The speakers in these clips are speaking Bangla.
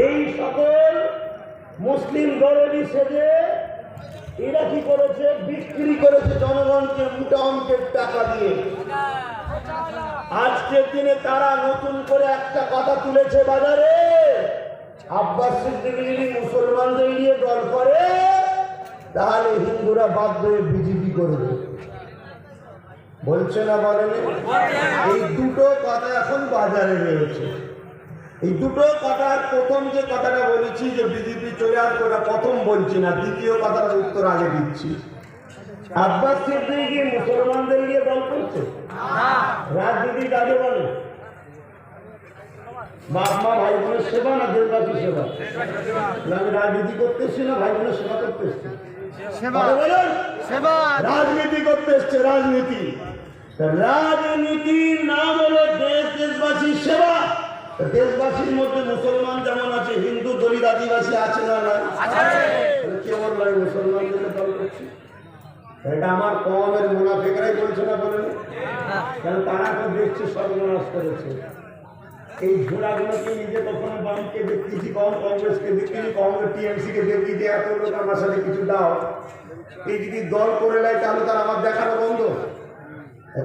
এই সকল মুসলিম দরদি সেজে এরা কি করেছে? বিক্রি করেছে জনগণকে মোটা অঙ্কের টাকা দিয়ে। আজকের দিনে তারা নতুন করে একটা কথা তুলেছে বাজারে, আব্বাস সিদ্দিকী যদি মুসলমানদের নিয়ে দল করে তাহলে হিন্দুরা বাধ্য হয়ে বিজেপি করবে। বলছে না বলেনি? এই দুটো কথা এখন বাজারে রয়েছে। এই দুটো কথার প্রথম যে কথাটা বলেছি যে বিজেপি চলে আসবে, ওটা প্রথম বলছি না, দ্বিতীয় কথার উত্তর আগে দিচ্ছি। আব্বাস সিদ্দিকী মুসলমানদের নিয়ে দল করছে, রাজনীতি কাজে বলে বাপ মা ভাই বোনের সেবা না দেশবাসী সেবা? আমি রাজনীতি করতে এসছি না ভাই বোনের সেবা করতে এসছি? রাজনীতি করতে এসছে। রাজনীতি রাজনীতির নাম হলো দেশবাসীর সেবা। দেশবাসীর মধ্যে মুসলমান যেমন আছে, হিন্দু দলিত আদিবাসী আছে না? কে বললো মুসলমানদের দল করছি? এটা আমার কমের মুনাফিকরাই বলছে না বলেন? কারণ তারা তো দেখছে সর্বনাশ করেছে। এই ঝোড়াগুলোকে নিজে কখনো বামকে দেখতেছি, কম কংগ্রেসকে দেখতেছি, কংগ্রেস টিএমসিকে দেখতেছি, এত লোক আমার সাথে কিছু দাও। এই যদি দল করে নেয় তাহলে তার আমার দেখানো বন্ধ।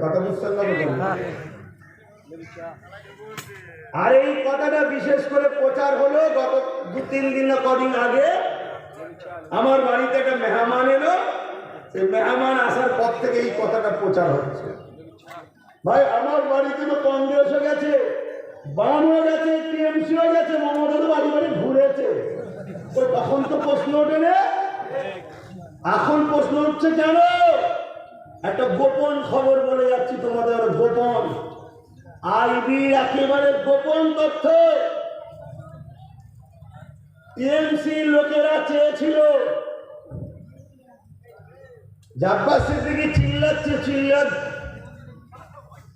কথা বুঝছেন না? আর এই কথাটা বিশেষ করে প্রচার হলো গত 2-3 দিন না কদিন আগে। আমার বাড়িতে একটা মেহমান এলো, সেই মেহমান আসার পর থেকে এই কথাটা প্রচার হচ্ছে। ভাই আমার বাড়িতে তো কংগ্রেসও গেছে, বামও গেছে, টিএমসিও গেছে, মমতারও বাড়ি বাড়ি ঘুরেছে। তখন তো প্রশ্ন ওঠে না, এখন প্রশ্ন উঠছে কেন? একটা গোপন খবর বলে যাচ্ছি তোমাদের, গোপন আইবি একেবারে গোপন তথ্য। টিএমসি লোকেরা চেয়েছিল আব্বাস সিদ্দিকী চিল্লাচ্ছে,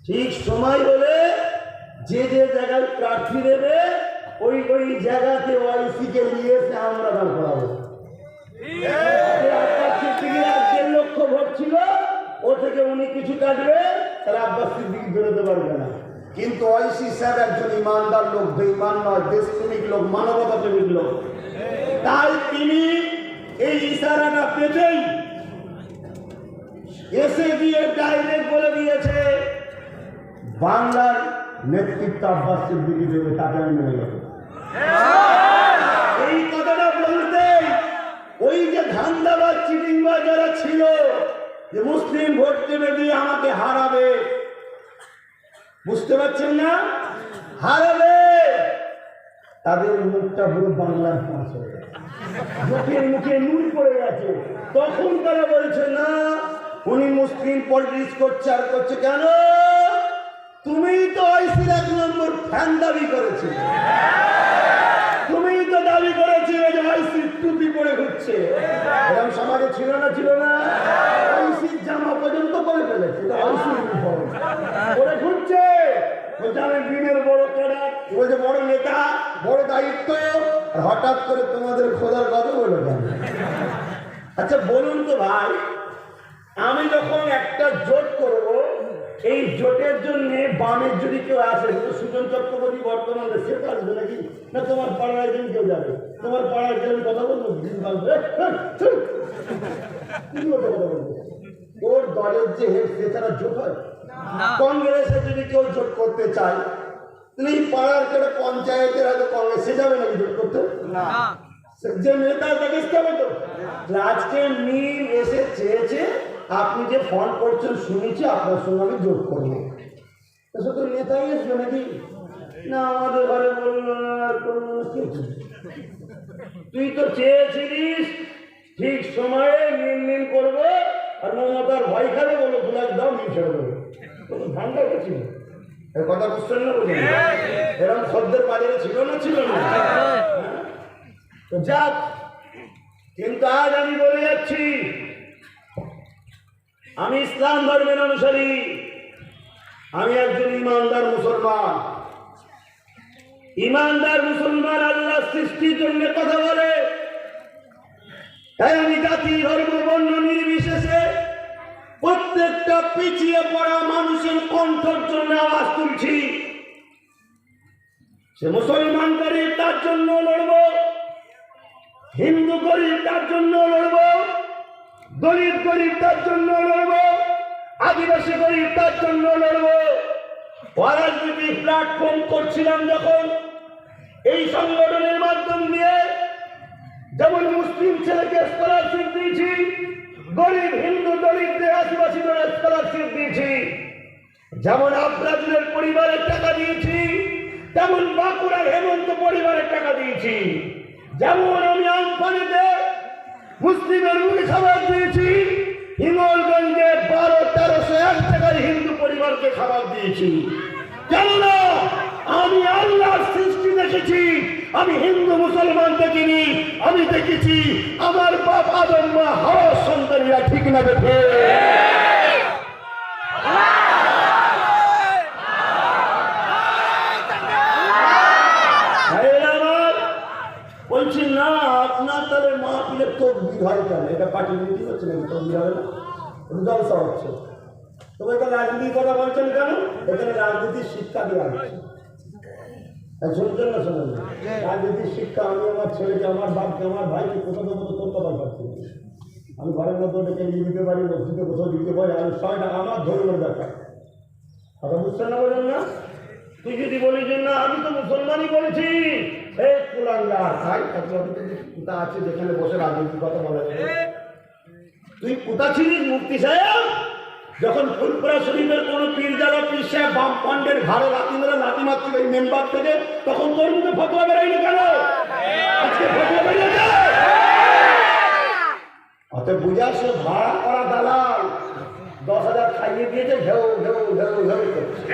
ঠিক সময় হলে যে যে জায়গায় প্রার্থী দেবে ওই ওই জায়গাতে ওয়াইসি কে নিয়ে এসে আমরা দাঁড় করাবো। আব্বাস সিদ্দিকীর 1 লক্ষ ভোট ছিল, ও থেকে উনি কিছু কাটবে, তাহলে আব্বাস সিদ্দিকী বেরোতে পারবে না। কিন্তু ওয়াইসি স্যার একজন ইমানদার লোক, বেঈমান নয়, দেশপ্রেমিক লোক, মানবতা প্রেমিক লোক। তাই তিনি এই ইশারাটা পেতেই এসে দিয়ে ডাইরেক্ট বলে দিয়েছে বাংলার নেতৃত্ব আব্বাস সিদ্দিকী দেবে, তাকে আমি মেনে নেব। এই কথাটা বলতে ওই যে ধান্দাবাজ চিটিংবাজ যারা ছিল যে মুসলিম ভোট দেবে দিয়ে আমাকে হারাবে, বুঝতে পারছেন না? হারাবে, তাদের মুখটা পুরো বাংলার পাঁচ হয়ে গেছে, মুখের মুখে নুন পড়ে গেছে। তখন তারা বলছে না উনি মুসলিম পলিটিক্স করছে। আর করছে কেন? তুমি তো ওয়াইসির 1 নম্বর ফ্যান দাবি করেছিলে, তুমি তো দাবি করেছিলে যে ওয়াইসির টুপি পরে ঘুরছে। এরকম সমাজে ছিল না? ছিল না? ওয়াইসির জামা পর্যন্ত পরে ফেলেছে, ওয়াইসির ইউনিফর্ম পরে ঘুরছে। বলছে আমি দিনের বড় ক্যাডার, বলছে বড় নেতা, বড় দায়িত্ব। হঠাৎ করে তোমাদের খোদার কথা বলে কেন? আচ্ছা বলুন তো ভাই, আমি যখন একটা জোট করব, এই জোটের জন্য বামের যদি কেউ আসে, সুজন চক্রবর্তী বর্তমানে সে তো আসবে নাকি? না তোমার পাড়ার একজন কেউ যাবে? তোমার পাড়ার কেউ কথা বলবো, ওর দলের যে হেড সে তারা জোট হয়। কংগ্রেসে যদি কেউ জোট করতে চায়, তাহলে এই পাড়ার কেউ পঞ্চায়েতের হয়তো কংগ্রেসে যাবে নাকি জোট করতে? যে নেতা তাকে হবে তো। আজকে মিল এসে চেয়েছে আপনি যে ফোন করছেন শুনেছি, আপনার সঙ্গে আমি যোগ করবো। শুধু নেতাই আসবে নাকি? না, আমাদের ঘরে বললো তুই তো চেয়েছিলিস ঠিক সময়ে মিল করবো, আর মমতার ভয় খাবে, বলো গুলাজ দাও মিল ছেড়ে দেবো। ঠান্ডা করছিল এর কথা বুঝছেন না? বুঝলেন? এরকম শব্দের বাজারে ছিল না? ছিল না? যাক, কিন্তু আজ আমি বলে যাচ্ছি আমি ইসলাম ধর্মের অনুসারী, আমি একজন ইমানদার মুসলমান। ইমানদার মুসলমান আল্লাহ সৃষ্টির জন্য কথা বলে, তাই আমি জাতি ধর্ম বর্ণ নির্বিশেষে প্রত্যেকটা পিছিয়ে পড়া মানুষের কণ্ঠের জন্য আওয়াজ তুলছি। সে মুসলমান গরিব তার জন্য লড়বো, হিন্দু গরিব তার জন্য লড়বো, দলিত গরিব তার জন্য লড়বো, আদিবাসী গরিব তার জন্য লড়বো। রাজনৈতিক প্ল্যাটফর্ম করছিলাম যখন, এই সংগঠনের মাধ্যম দিয়ে যেমন মুসলিম ছেলেকে স্কলারশিপ দিয়েছি, গরিব হিন্দু দলিতদের আদিবাসীদের স্কলারশিপ দিয়েছি, যেমন আব্রাজুলের পরিবারের টাকা দিয়েছি, তেমন বাঁকুড়ার হেমন্ত পরিবারের টাকা দিয়েছি, যেমন আমি আমফানেতে মুসলিমের মুখে খাবার দিয়েছি, হিঙ্গলগঞ্জে 1200-1301 টাকার হিন্দু পরিবারকে খাবার দিয়েছি। কেননা আমি আল্লাহর সৃষ্টি দেখেছি, আমি হিন্দু মুসলমান দেখিনি, আমি দেখেছি আমার বাপ আদম মা হাওয়ার সন্তানীরা। ঠিক না দেখে বলছি না, আপনার তাহলে মা পিলে তকবির হয় কেন? এটা পার্টি মিটিং হচ্ছে না, তকবির হবে না, জলসা হচ্ছে। তবে এখানে রাজনীতির কথা বলছেন কেন? এখানে রাজনীতির শিক্ষা দেওয়া হচ্ছে। শুনছেন না? শোনেন না? রাজনীতির শিক্ষা আমি আমার ছেলেকে, আমার বাপকে, আমার ভাইকে কোথাও তো তোর কথা পাচ্ছি। আমি ঘরের মধ্যে ডেকে নিয়ে দিতে পারি, মসজিদে কোথাও দিতে পারি, আমি সবটা আমার ধর্মের ব্যাপার। কথা বুঝছেন না? বলেন না? তুই যদি বলিস না আমি তো মুসলমানই বলেছি, এই কুলাঙ্গার ভাই কোথা আছে যেখানে বসে রাজনীতির কথা বলা যাবে? তুই কোথা ছিলিস মুফতি সাহেব যখন ফুলপুরা শরীফের কোন পীরজাদা পীর সাহেব বাম ফান্ডের ঘাড়ে লাথি মেরে লাথি মারছিল এই মেম্বার থেকে, তখন তোর মুখে ফতোয়া বেরাইনি কেন? আজকে ফতোয়া বেরিয়েছে। অত বুঝা সে ভাড়া করা দালাল 10,000 খাইয়ে দিয়েছে, ঘেউ ঘেউ ঘেউ ঘেউ করছে।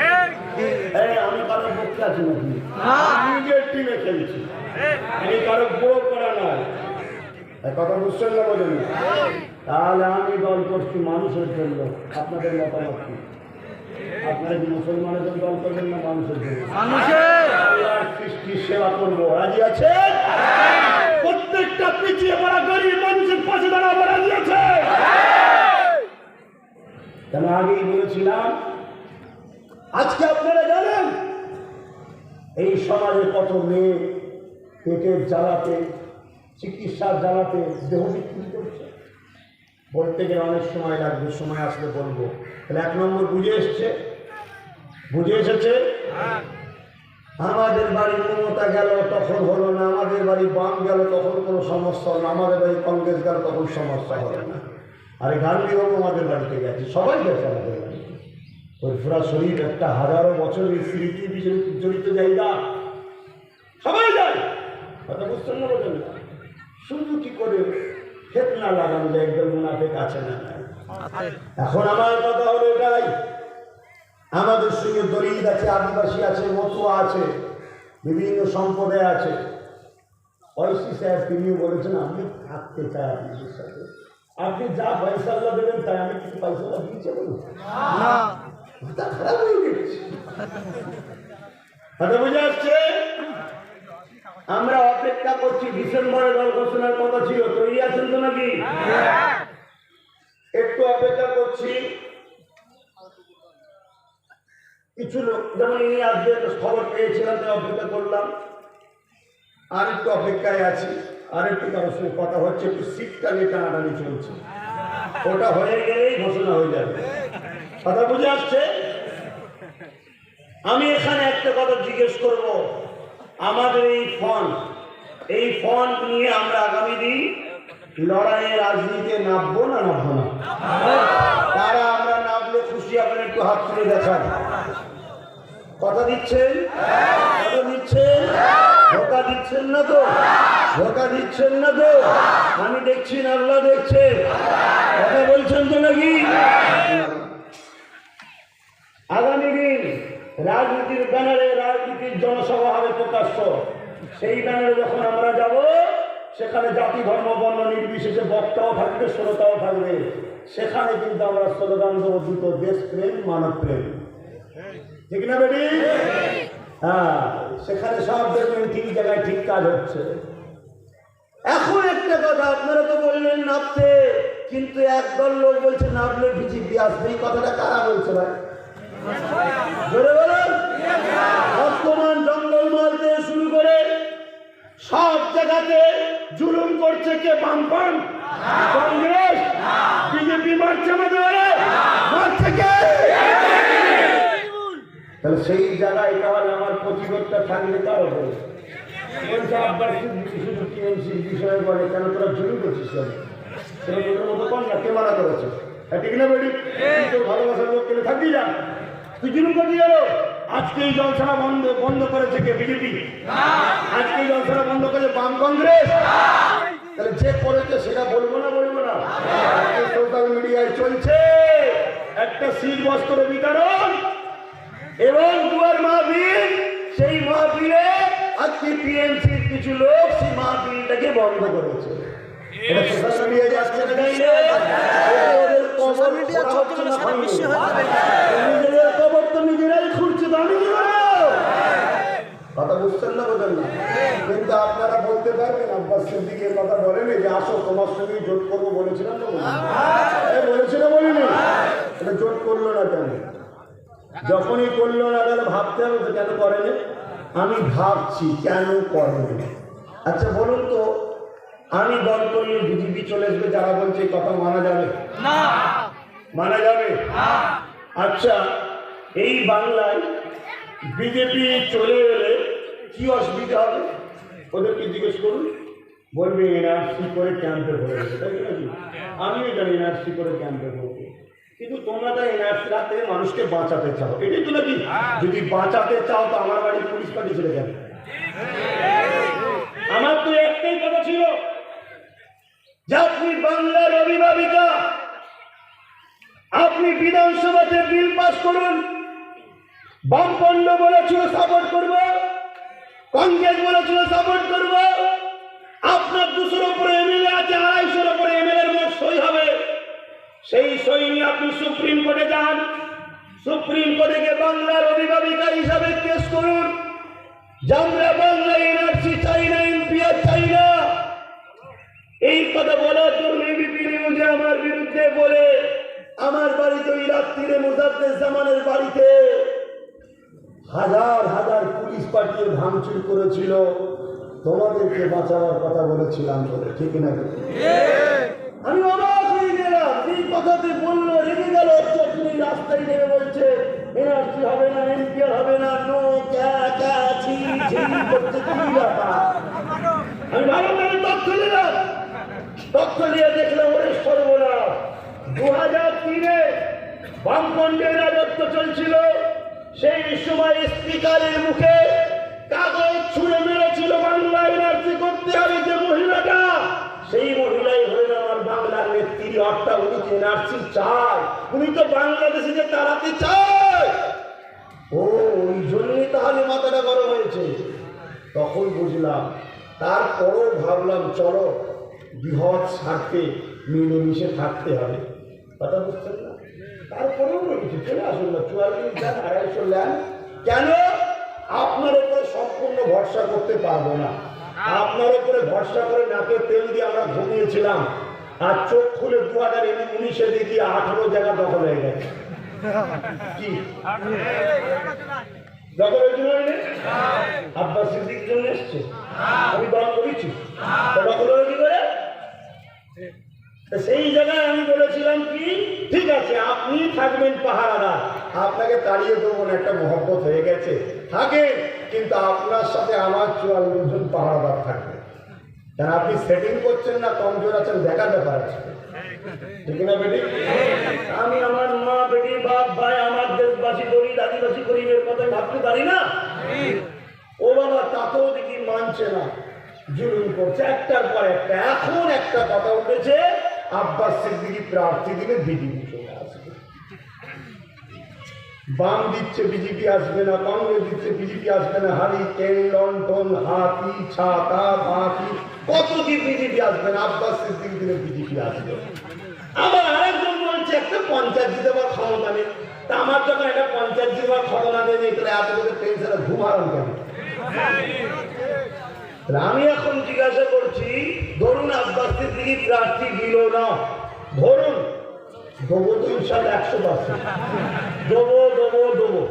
আমি কারো পক্ষে আছি নাকি? নিজের টিমে খেলছি, আমি কারো বড় করা নয়। কথা বুঝছেন না? বলেন। তাহলে আমি দল করছি মানুষের জন্য। আপনাদের মতামত কি? আপনারা কি মুসলমানের জন্য দল করবেন না মানুষের জন্য? আল্লাহর সৃষ্টির সেবা করবো। রাজি আছেন? প্রত্যেকটা পিছিয়ে পড়া গরিব মানুষের পাশে দাঁড়াবো। রাজি আছে? কেন আগেই বলেছিলাম, আজকে আপনারা জানেন এই সমাজে কত মেয়ে পেটের জ্বালাতে, চিকিৎসার জ্বালাতে দেহ বিক্রি করছে। বলতে গেলে অনেক সময় লাগবে, সময় আসলে বলবো। তাহলে 1 নম্বর বুঝে এসেছে। আমাদের বাড়ি মমতা গেল তখন হলো না, আমাদের বাড়ি বাম গেল তখন কোনো সমস্যা হলো না, আমাদের বাড়ি কংগ্রেস গেল তখন সমস্যা হলো না। আরে গান্ধী বাবু আমাদের বাড়িতে গেছে, সবাই গেছে আমাদের বাড়িতে। ফুরফুরা শরীফ একটা 1000 বছরের স্মৃতি জড়িত জায়গা, সবাই যায়। কথা বুঝছেন না? বলেন না? শুধু কি করে ফেতনা লাগানো যায়, একদম মুনাফিক আছে না? এখন আমার কথা হলো এটাই, আমাদের সঙ্গে দলিত আছে, আদিবাসী আছে, মতুয়া আছে, বিভিন্ন সম্প্রদায় আছে। ঐশী সাহেব তিনিও বলেছেন আমি থাকতে চাই আপনাদের সাথে। আপনি যা পয়সা দেবেন তাই আমি কিছু পয়সা দিয়েছে বলুন না, খারাপ হয়ে গেছে। কথা বুঝে আসছে? আমরা অপেক্ষা করছি, ডিসেম্বরে দল ঘোষণার কথা ছিল, তৈরি আছেন তো নাকি? একটু অপেক্ষা করছি। কিছু লোক যেমন ইনি আজকে খবর পেয়েছিলাম, তাই অপেক্ষা করলাম। আর একটু অপেক্ষায় আছি, আর একটু কারোর সঙ্গে কথা হচ্ছে, একটু সিটটা নিয়ে টানাটানি চলছে। ওটা হয়ে গেলেই ঘোষণা হয়ে যাবে। কথা বুঝে আসছে? আমি এখানে একটা কথা জিজ্ঞেস করব, আমাদের এই ফন্ড নিয়ে আমরা আগামী দিন লড়াইয়ে রাজনীতিতে নামবো না নামবো না? তারা আমরা নামলে খুশি হবেন, একটু হাত তুলে দেখান। কথা দিচ্ছেন? কথা দিচ্ছেন? ধোকা দিচ্ছেন না তো? ধোকা দিচ্ছেন না তো? আমি দেখছি না, আল্লাহ দেখছে। কথা বলছেন তো নাকি? আগামী দিন রাজনীতির ব্যানারে রাজনীতির জনসভা হবে প্রকাশ্য। সেই ব্যানারে যখন আমরা যাব, সেখানে জাতি ধর্ম বর্ণ নির্বিশেষে বক্তাও থাকবে, শ্রোতাও থাকবে। সেখানে কিন্তু আমরা স্লোগান দেবো দুটো, দেশপ্রেম মানব প্রেম। ঠিক না বেটি? হ্যাঁ, সেখানে সব দেখবেন ঠিক জায়গায় ঠিক কাজ হচ্ছে। এখন একটা কথা, আপনারা তো বললেন নামতে, কিন্তু একদল লোক বলছে নামলে বিজেপি আসবে। এই কথাটা কারা বলছে ভাই? জোরে বলুন। বর্তমান জঙ্গলমহল থেকে শুরু করে সব জায়গাতে জুলুম করছে কে? বামফ্রন্ট, কংগ্রেস, বিজেপি মারছে আমাদের, মারছে কে? তাহলে সেই জায়গায় তাহলে আমার প্রতিবাদটা থাকলে কার উপরে? বলছে আব্বাস সিদ্দিকী শুধু টিএমসির বিষয়ে বলে, কেন তোরা জুলুম করছিস? সেটা তোদের মতো কম না, কে মানা করেছে? ঠিক না বেটি? তোর ভালোবাসার লোক কেন থাকবি না? তুই জুলুম করবি গেল। আজকে এই জলসারা বন্ধ করেছে কে? বিজেপি। আজকে এই জলসারা বন্ধ করেছে বাম, কংগ্রেস। তাহলে যে করেছে সেটা বলবো না, বলবো না? সোশ্যাল মিডিয়ায় চলছে একটা শীত বস্ত্র বিতরণ এবং দুয়ার মাহফিল। সেই মাহফিলে আজকে টিএমসির কিছু লোক সেই মাহফিলটাকে বন্ধ করেছে। এটা সোশ্যাল মিডিয়ায় যাচ্ছে না, নিজেদের খবর তো নিজেরাই খুঁজছে, দামি কথা বুঝছেন না, বোঝেন না? কিন্তু আপনারা বলতে পারবেন আব্বাস সিদ্দিকীর কথা বলেনি যে আসো তোমার সঙ্গে জোট করবো বলেছিলাম না? বলেছিল, বলিনি? এটা জোট করলো না কেন? যখনই করলো না তাহলে ভাবতে হবে তো কেন করেনি। আমি ভাবছি কেন করেনি। আচ্ছা বলুন তো, আমি দল করলে বিজেপি চলে আসবে, যারা বলছে এই কথা মানা যাবে না? মানা যাবে? আচ্ছা এই বাংলায় বিজেপি চলে এলে কি অসুবিধা হবে? ওদেরকে জিজ্ঞেস করুন, বলবে এনআরসি করে ক্যাম্পে ভরে গেছে, তাই নাকি? আমিও জানি এনআরসি করে ক্যাম্পে ভরবে, কিন্তু তোমরা তো এনআরসি থেকে মানুষকে বাঁচাতে চাও, এটাই তো নাকি? যদি বাঁচাতে চাও তো আমার বাড়ি পুলিশ পার্টি ছেড়ে যাবে। আমার তো একটাই কথা ছিল যে আপনি বাংলার অভিভাবিকা, আপনি বিধানসভাতে বিল পাস করুন। বামপন্থ বলেছিল সাপোর্ট করব, কংগ্রেস বলেছিল সাপোর্ট করব। আপনার 200-র উপরে এমএলএ আছে, 250-র উপরে এমএলএর মোট সই হবে। সেই সই নিয়ে আপনি সুপ্রিম কোর্টে যান। সুপ্রিম কোর্টে গিয়ে বাংলার অভিভাবিকা হিসাবে কেস করুন যে আমরা বাংলা এনআরসি চাই না, এনপিআর চাই না। এই কথা বলার জন্য এবিপি নিউজে আমার বিরুদ্ধে বলে আমার বাড়িতে ওই রাত্রিরে মুজাদ্দেদ জামানের বাড়িতে হাজার হাজার পুলিশ পাঠিয়ে ভাঙচুর করেছিল। তোমাদেরকে বাঁচাবার কথা বলেছিলাম বলে, ঠিক না? আমি অবাক হয়ে গেলাম, এই কথাতে বললো, রেগে গেল। চটনি রাস্তায় নেমে বলছে এনআরসি হবে না, এনপিআর হবে না, নো করছে। আমি ভালো করে তথ্য নিলাম, তথ্য নিয়ে দেখলাম ওরে সর্বনাশ। 2003-এ বামপন্থের রাজত্ব চলছিল, সেই সময় স্পিকারের মুখে কাগজ ছুঁড়ে মেরেছিল বাংলা এনআরসি করতে হবে যে মহিলাটা, সেই মহিলাই হলেন আমার বাংলার নেত্রী। অর্থাৎ উনি এনআরসি চায়, উনি তো বাংলাদেশিকে তাড়াতে চায়। ও ওই জন্যই তাহলে মাথাটা গরম হয়েছে। তখন বুঝলাম, তারপরও ভাবলাম চলো বৃহৎ স্বার্থে মিলেমিশে থাকতে হবে। কথা বুঝছেন না? তারপরেও বলেছি চলে আসুন না, 44 লাখ 250 লাখ। কেন? আপনার উপরে সম্পূর্ণ ভরসা করতে পারবো না। আপনার উপরে ভরসা করে নাকে তেল দিয়ে আমরা ঘুমিয়েছিলাম, আর চোখ খুলে 2019-এ দেখি 18 জায়গা দখল হয়ে গেছে। কি দখল হয়েছিল? আব্বাস সিদ্দিকীর জন্য এসছে, আমি দল করেছি, দখল হয়ে কি করে? সেই জায়গায় আমি বলেছিলাম কি, ঠিক আছে আপনি থাকবেন পাহারাদার, আপনাকে তাড়িয়ে দেবো না, একটা মহব্বত হয়ে গেছে, থাকে, কিন্তু আপনার সাথে আমার 44 জন পাহারাদার থাকবে। কেন আপনি সেটিং করছেন না, কমজোর আছেন, দেখার ব্যাপার আছে, ঠিক না বেটি? আমি আমার মা, বেটি, বাপ, ভাই, আমার দেশবাসী করি, আদিবাসী গরিবের কথাই ভাবতে পারি না? ও বাবা, তাতেও দেখি মানছে না, জুলুম করছে একটার পর একটা। এখন একটা কথা উঠেছে, আব্বাস সিদ্দিকী প্রার্থী দিলে বিজেপি চলে আসবে। বাম দিচ্ছে বিজেপি আসবে না, কংগ্রেস দিচ্ছে বিজেপি আসবে না, হারিকেন, লন্ঠন, হাতি, ছাতা, বাঁকি, কত কি বিজেপি আসবে না, আব্বাস সিদ্দিকী দিলে বিজেপি আসবে। আবার আরেকজন বলছে একটা পঞ্চায়েত দিতে পার ক্ষমতা নেই। তা আমার যখন একটা পঞ্চায়েত দিবার ক্ষমতা নেই, তাহলে এত করে টেনশনে ঘুম হারাম কেন? আমি এখন জিজ্ঞাসা করছি, ধরুন আব্বাস সিদ্দিকী প্রার্থী দিল না, ধরুন দেবো তো ইনশাল্লাহ 100% দেবো। দেবো।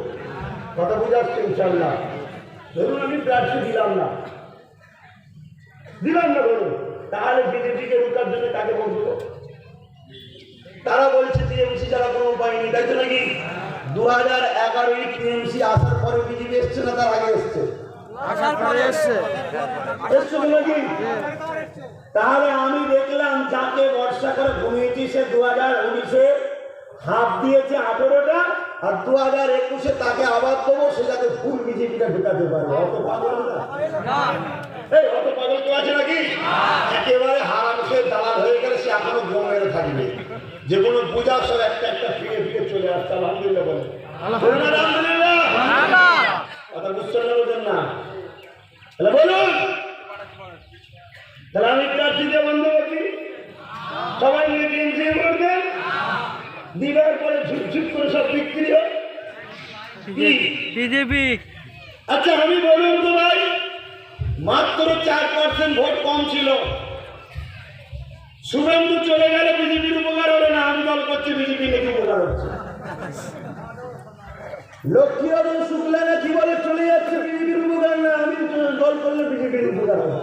কথা বুঝাচ্ছে ইনশাল্লাহ। ধরুন আমি প্রার্থী দিলাম না ধরুন, তাহলে বিজেপিকে রুখার জন্য কাকে বলবো? তারা বলছে টিএমসি ছাড়া কোনো উপায় নেই, তাই তো নাকি? 2011 টিএমসি আসার পরে বিজেপি এসছে না তার আগে এসছে? তাহলে আমি দেখলাম যাকে বর্ষা করে ঘুমিয়েছি সে 2019-এ হাত দিয়েছে 18টা, আর 2021-এ তাকে আবার দেবো, সে যাতে ফুল বিজেপিটা ঢুকাতে পারে। অত পাগল না, অত পাগল কেউ আছে নাকি? একেবারে হারাম খেয়ে দালাল হয়ে গেলে সে এখনো গম মেরে থাকবে। যে কোনো পূজা সব একটা একটা ফিরে ফিরে চলে আসছে। আলহামদুলিল্লাহ বলে, আলহামদুলিল্লাহ। কথা বুঝছেন না, বোঝেন না? তাহলে বলুন, তাহলে আমি প্রার্থী দিয়ে বন্ধ করছি, সবাই মিলে টিএমসি ভোট দেন, দিবার পরে ঝুপঝুপ করে সব বিক্রি হয় বিজেপি। আচ্ছা আমি বলুন তো ভাই, মাত্র 4% ভোট কম ছিল, শুভেন্দু চলে গেলে বিজেপির উপকার হলো না, আমি দল করছি বিজেপি নাকি উপকার হচ্ছে। লক্ষ্মীনারায়ণ শুক্লা না কি বলে চলে যাচ্ছে বিজেপির উপকার না, আমি দল করলে বিজেপির উপকার হবে।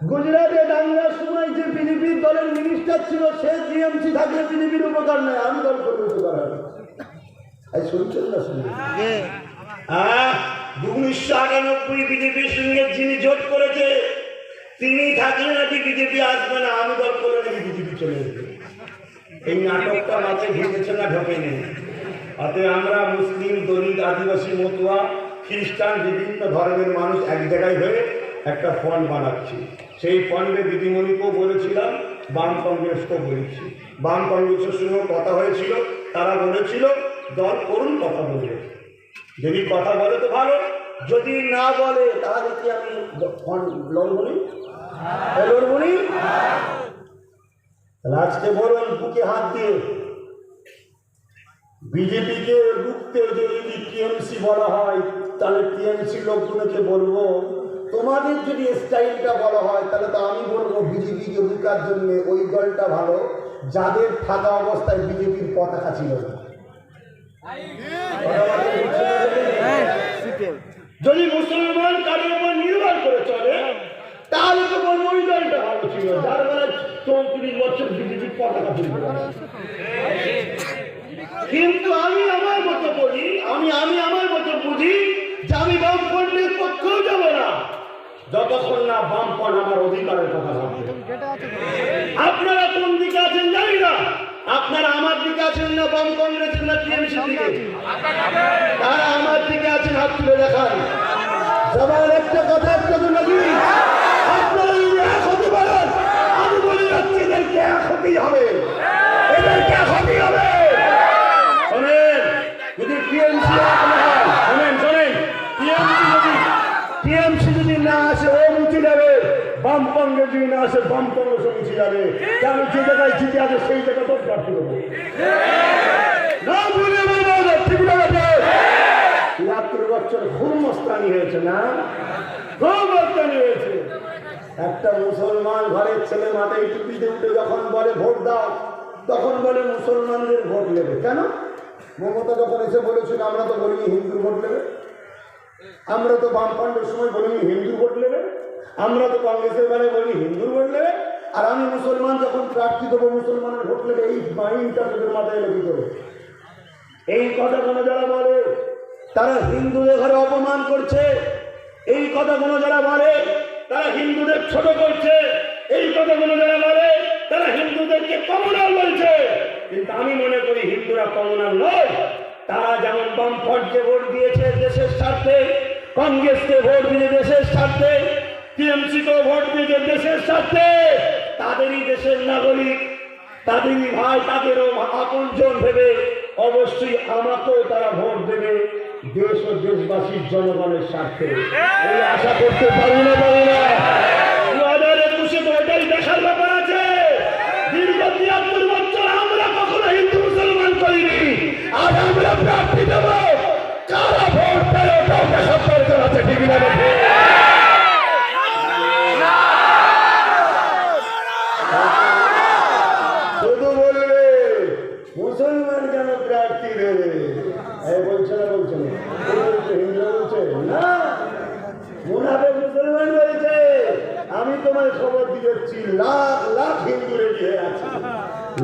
গুজরাটে দাঙ্গার সময় যে বিজেপির দলের মিনিস্টার ছিল সে টিএমসি থাকলে বিজেপির উপকার নেই, আমি দল করলে উপকার হবে। শুনছেন না? শুনছেন? 1998 বিজেপির সঙ্গে যিনি জোট করেছে তিনি থাকলে নাকি বিজেপি আসবে না, আমি দল করলে নাকি বিজেপি চলে আসবে। এই নাটকটা মাথায় ঢুকেছে না ঢোকেনি? অতএব আমরা মুসলিম, দলিত, আদিবাসী, মতুয়া, খ্রিস্টান বিভিন্ন ধর্মের মানুষ এক জায়গায় হয়ে একটা ফন্ড বানাচ্ছি। সেই ফন্ডে দিদিমণিকেও বলেছিলাম, বাম কংগ্রেসকেও বলেছি। বাম কংগ্রেসের সঙ্গে কথা হয়েছিল, তারা বলেছিল দল করুন, কথা বলবে। যদি কথা বলে তো ভালো, যদি না বলে তাহলে কি আমি লড়বনি? আজকে বলুন বুকে হাত দিয়ে বিজেপিকে রুখতে যদি টিএমসি বলা হয়, তাহলে টিএমসি লোকগুলোকে বলবো তোমাদের যদি স্টাইলটা বলা হয় তাহলে তো আমি বলবো বিজেপিকে রুখার জন্য ওই দলটা ভালো যাদের থাকা অবস্থায় বিজেপির পতাকা ছিল না। যদি মুসলমান কারোর উপর নির্ভর করে চলে তাহলে তো বলবো ওই দলটা ভালো ছিল যার বেলায় 34 বছর বিজেপির পতাকা ছিল। কিন্তু আমি আমার মতো বলি, আমি আমার মতো বুঝি যে আমি বামফ্রন্টের পক্ষেও যাব না যতক্ষণ না বামফ্রন্ট আমার অধিকারের কথা ভাববে। আপনারা কোন দিকে আছেন জানি না, আপনারা আমার দিকে আছেন না বাম কংগ্রেসের না টিএমসি দিকে? তারা আমার দিকে আছেন, হাত তুলে দেখান। সবার একটা কথা একটা তো নাকি আপনারা এক হতে পারেন, আমি বলে যাচ্ছি এদেরকে এক হতেই হবে, এদেরকে এক হতেই হবে। শোনেন, যদি টিএমসি টিএমসি যদি না আসে ও মুছে যাবে, বাম কংগ্রেস যদি না আসে বাম কংগ্রেস মুছে যাবে। আমি যে জায়গায় জিতে আছে সেই জায়গা তো প্রার্থী দেবো। বছর খুব মস্তানি হয়েছে না, খুব মস্তানি হয়েছে। একটা মুসলমান ঘরের ছেলে মাথায় টুপিতে উঠে যখন বলে ভোট দাও, তখন বলে মুসলমানদের ভোট নেবে। কেন? মমতা যখন এসে বলেছিল আমরা তো বলিনি হিন্দুর ভোট নেবে, আমরা তো বামফ্রন্টের সময় বলিনি হিন্দুর ভোট নেবে, আমরা তো কংগ্রেসের বেলায় বলিনি হিন্দুর ভোট নেবে, আর আমি মুসলমান যখন প্রার্থী দেবো মুসলমানের ভোট নেবে। এই মাইন্ডটা তোদের মাথায় লেগে করে এই কথাগুলো যারা বলে তারা হিন্দুদের ঘরে অপমান করছে, এই কথাগুলো যারা বলে তারা হিন্দুদের ছোট করছে, এই কথাগুলো যারা বলে তারা হিন্দুদেরকে কমনাল বলছে। কিন্তু আমি মনে করি হিন্দুরা কমনাল নয়। তারা যেমন বামফ্রন্টকে ভোট দিয়েছে দেশের স্বার্থে, কংগ্রেসকে ভোট দিয়ে দেশের স্বার্থে, টিএমসিকেও ভোট দিয়েছে দেশের স্বার্থে, তাদেরই দেশের নাগরিক, তাদেরই ভাই, তাদেরও আপনজন ভেবে অবশ্যই আমাকেও তারা ভোট দেবে দেশ ও দেশবাসীর জনগণের স্বার্থে। এই আশা করতে পারি না 2021-এ তো এটাই দেখার ব্যাপার আছে। দীর্ঘ 73 বছর আমরা কখনো হিন্দু মুসলমান করিনি, আর আমরা প্রার্থী দেব কারা ভোট দেয় ওটাও দেখার দরকার আছে। ঠিক না? শুধু বলবে মুসলমান কেন প্রার্থী দেবে, আরে মুসলমান বলছে আমি তোমায় খবর দিয়েছি লাখ লাখ হিন্দু রেডি হয়ে আছে,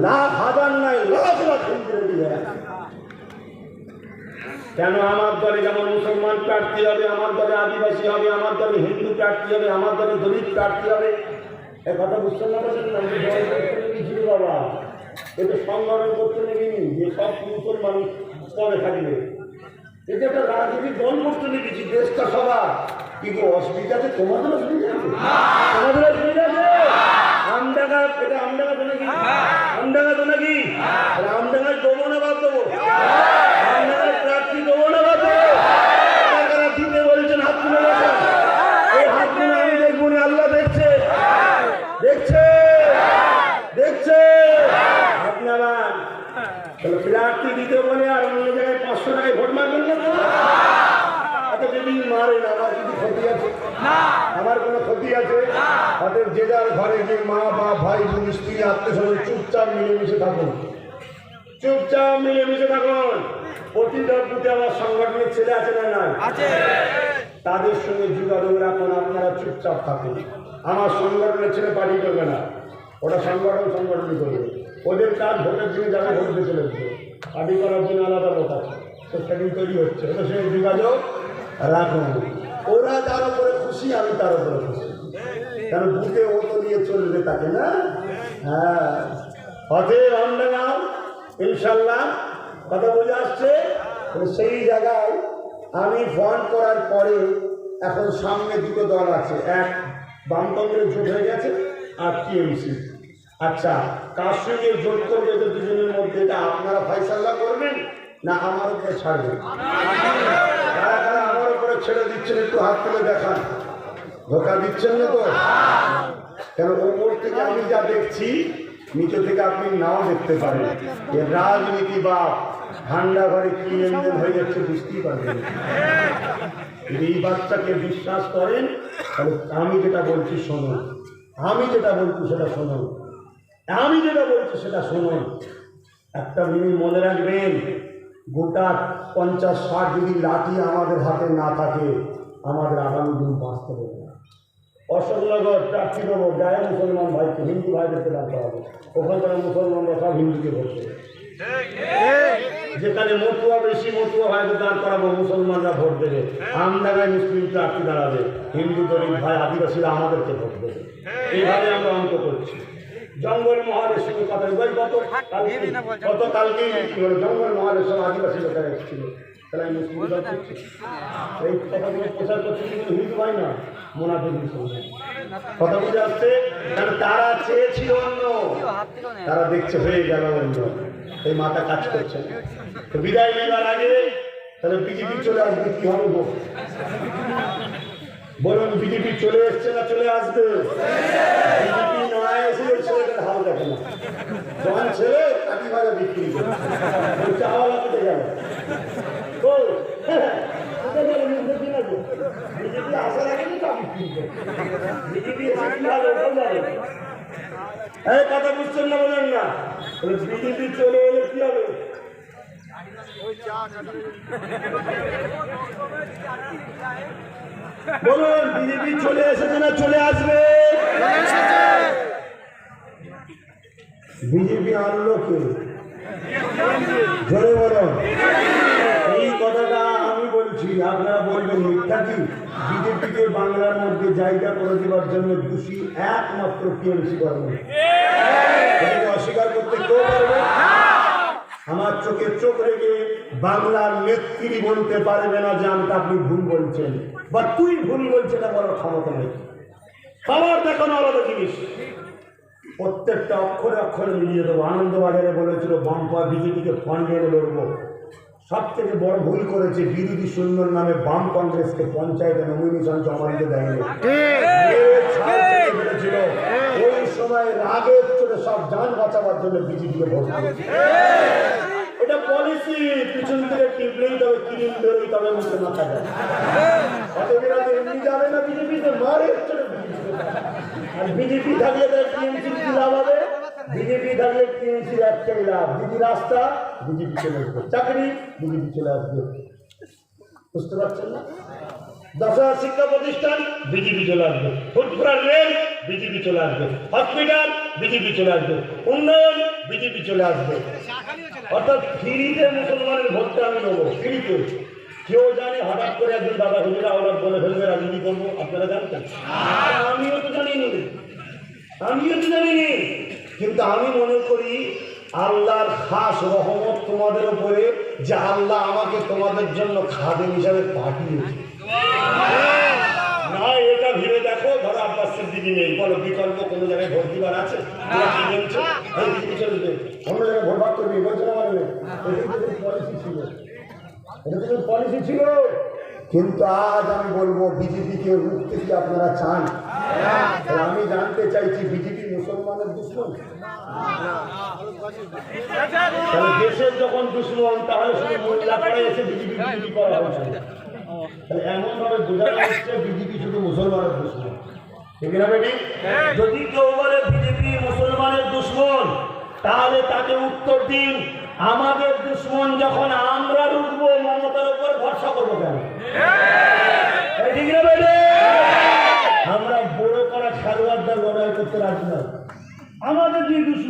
লাখ হাজার নয় লাখ লাখ হিন্দু রেডি হয়ে আছে। কেন আমার দলে যেমন মুসলমান প্রার্থী হবে, আমার দলে আদিবাসী হবে, আমার দলে হিন্দু প্রার্থী হবে, আমার দলে দলিত প্রার্থী হবে। এ কথা বুঝতে না পারছেন না? বাবা এটা সংগঠন করতে নেবিনি যে সব মুসলমান পরে থাকবে। এটা একটা রাজনৈতিক দল করতে নেবেছি, দেশটা সবার। কিন্তু অসুবিধা আছে তোমাদের, অসুবিধা আছে তোমাদের, অসুবিধা আছে। আমডাঙ্গা, এটা আমডাঙ্গা তো নাকি? আমডাঙ্গা তো নাকি? আমডাঙ্গায় দেবো না বাদ দেবো? আমডাঙ্গায় প্রার্থী দেবো না বাদ দেবো? টাকারা দিতে বলছেন, হাত তুলে রাখেন। এই হাত তুলে আমি দেখবো না, আল্লাহ দেখছে, দেখছে, দেখছে। আপনারা প্রার্থী দিতে বলে আর অন্য জায়গায় 500 টাকায় ভোট মারবেন না? আচ্ছা যদি মারেন আমার কিছু ক্ষতি আছে? আমার কোনো ক্ষতি আছে? অতএব যে যার ঘরে গিয়ে মা বাপ ভাই বোন স্ত্রী আত্মীয় চুপচাপ মিলেমিশে থাকুন, চুপচাপ মিলেমিশে থাকুন। প্রতিটা বুথে আমার সংগঠনের ছেলে আছে না নাই? তাদের সঙ্গে যোগাযোগ রাখুন, আপনারা চুপচাপ থাকুন। আমার সংগঠনের ছেলে পার্টি করবে না, ওটা সংগঠনই করবে। ওদের কাজ ভোটের দিনে যারা ভোট দিয়ে চলে যাবে, পার্টি করার জন্য আলাদা লোক আছে, তো সেদিন তৈরি হচ্ছে। ওদের সঙ্গে যোগাযোগ রাখুন। ওরা তার উপরে খুশি, আমি তার উপরে খুশি, কারণ বুকে ও তো নিয়ে চলবে তাকে না। হ্যাঁ, অতএব আমডাঙ্গা ইনশাল্লাহ কথা বোঝা আসছে। সেই জায়গায় আমি ফোন করার পরে এখন সামনে দুটো দল আছে, এক বামপন্থের জোট হয়ে গেছে আর টিএমসি। আচ্ছা, কার সঙ্গে জোট করবে তো দুজনের মধ্যে, এটা আপনারা ফয়সালা করবেন না আমার উপরে ছাড়বেন? কারা কারা আমার উপরে ছেড়ে দিচ্ছেন একটু হাত তুলে দেখান। ধোকা দিচ্ছেন না তো? কেন ওপর থেকে আমি যা দেখছি নিচে থেকে আপনি নাও দেখতে পারেন। এর রাজনীতি বা ঠান্ডা ঘরে কি লেনদেন হয়ে যাচ্ছে বুঝতেই পারবেন। যদি এই বাচ্চাকে বিশ্বাস করেন তাহলে আমি যেটা বলছি শুনুন, আমি যেটা বলছি সেটা শুনুন, আমি যেটা বলছি সেটা শুনুন। একটা জিনিস মনে রাখবেন, গোটা 50-60 যদি লাঠি আমাদের হাতে না থাকে আমাদের আগামী দিন বাঁচতে হবে না। অশোকনগর প্রার্থী দেবো, গায়ে মুসলমান ভাইকে, হিন্দু ভাইদেরকে দান করাবো। ওখানকার মুসলমানরা সব হিন্দুকে ভোট দেবে। যেখানে মতুয়া বেশি, মতুয়া ভাইদের দান করাবো, মুসলমানরা ভোট দেবে। আমডাঙ্গায় মুসলিম প্রার্থী দাঁড়াবে, হিন্দু দলিত ভাই আদিবাসীরা আমাদেরকে ভোট দেবে। এইভাবে আমরা অঙ্ক করছি। জঙ্গল মহলের সঙ্গে কথা গতকালকেই জঙ্গল মহলের সঙ্গে আদিবাসী লোকেরা এসেছিল, তাহলে আমি মুসলিম দল করছি। এই কথাগুলো প্রচার করছি কিন্তু হিন্দু ভাই না, মোনাফিক মুসলমান। কথা বুঝে আসছে? কারণ তারা চেয়েছিল অন্য, তারা দেখছে হয়ে গেল অন্য, এই মাথা কাজ করছে। তো বিদায় নেবার আগে তাহলে বিজেপি চলে আসবে, কি হবে বলুন? বিজেপি চলে এসছে না চলে আসবে? বিজেপি নয় এসে ছেলেটার হাল দেখে না, যখন ছেলে কাটি ভাজা বিক্রি করে চাওয়ালা কেটে গেল। বিজেপি আসার আগে তা বিক্রি করে, বিজেপি কথা বুঝছেন না, বলেন না? বিজেপি চলে এলে কি হবে? বলুন, বিজেপি চলে এসেছে না চলে আসবে? বিজেপি আনলো কে? জোরে বলুন। এই কথাটা আমি বলছি, আপনারা বলবেন মিথ্যা কি? বিজেপিকে বাংলার মধ্যে জায়গা করে দেওয়ার জন্য দোষী একমাত্র টিএমসি গভর্নমেন্ট। এটাকে অস্বীকার করতে কেউ পারবে? আমার চোখে চোখ রেখে বাংলার নেত্রী বলতে পারবে না যে আপনি ভুল বলছেন বা তুই ভুল বলছেন, এটা বলার ক্ষমতা নেই। পাওয়ার দেখানো আলাদা জিনিস, প্রত্যেকটা অক্ষরে অক্ষরে মিলিয়ে দেবো। আনন্দবাজারে বলেছিল বামপা বিজেপিকে ফন্ড এনে লড়বো, সব থেকে বড় ভুল করেছে বিরোধী শূন্যর নামে বাম কংগ্রেসকে পঞ্চায়েতে নমিনেশন জমা দিতে দেয়নি। ওই সময় রাগের চোটে সব যান বাঁচাবার জন্য বিজেপিকে ভোট করেছে। এটা পলিসি, পিছন থেকে টিপলেই তবে কিরিম বেরোই তবে মুখে মাথা যায়। অতবিরা এমনি যাবে না বিজেপিতে, মারে চোটে। আর বিজেপি থাকলে তার টিএমসির কি লাভ হবে? বিজেপি থাকলে টিএমসির একটাই লাভ, দিদি রাস্তা বিজেপি চলে আসবে, চাকরি বিজেপি চলে আসবে। বুঝতে পারছেন না? 10,000 শিক্ষা প্রতিষ্ঠান বিজেপি চলে আসবে, ফুটফুরার রেল বিজেপি চলে আসবে, হসপিটাল বিজেপি চলে আসবে, উন্নয়ন বিজেপি চলে আসবে। অর্থাৎ ফ্রিতে মুসলমানের ভোটটা আমি নেবো, ফ্রিতে। কেউ জানে হঠাৎ করে একজন দাদা হুজুরা ওনার বলে ফেলবে রাজনীতি করবো, আপনারা জানতেন? আমিও তো জানিনি, কিন্তু আমি মনে করি আল্লাহর খাস রহমত তোমাদের উপরে, যে আল্লাহ আমাকে তোমাদের জন্য খাদেম হিসাবে পাঠিয়েছে। না এটা ভেবে দেখো, ধরো আব্বাস সিদ্দিকী নেই, বলো বিকল্প কোনো জায়গায় ভোট দিবার আছে? কি বলছো? চলবে, অন্য জায়গায় ভোট ভাগ করবি, বলছো না? মানে এটা তো পলিসি ছিল। কিন্তু আজ আমি বলবো বিজেপিকে রুখতে কি আপনারা চান? আমি জানতে চাইছি বিজেপি মুসলমানের দুশ্মন? তাহলে দেশের যখন দুশ্মন, তাহলে শুধু মোল্লা করে এসে বিজেপি করা হবে না। তাহলে এমন ভাবে বোঝানো হচ্ছে বিজেপি শুধু মুসলমানের দুশ্মন, ঠিক না বেটি? যদি কেউ বলে বিজেপি মুসলমানের দুশ্মন, তাহলে তাকে উত্তর দিন, আমাদের দুশ্মন যখন আমরা রুখবো, মমতার উপর ভরসা করবো কেন? ঠিক না বেটি? আমরা বড় করা খেলোয়াড়দের লড়াই করতে রাজি না, আমাদের যে দুশ্মন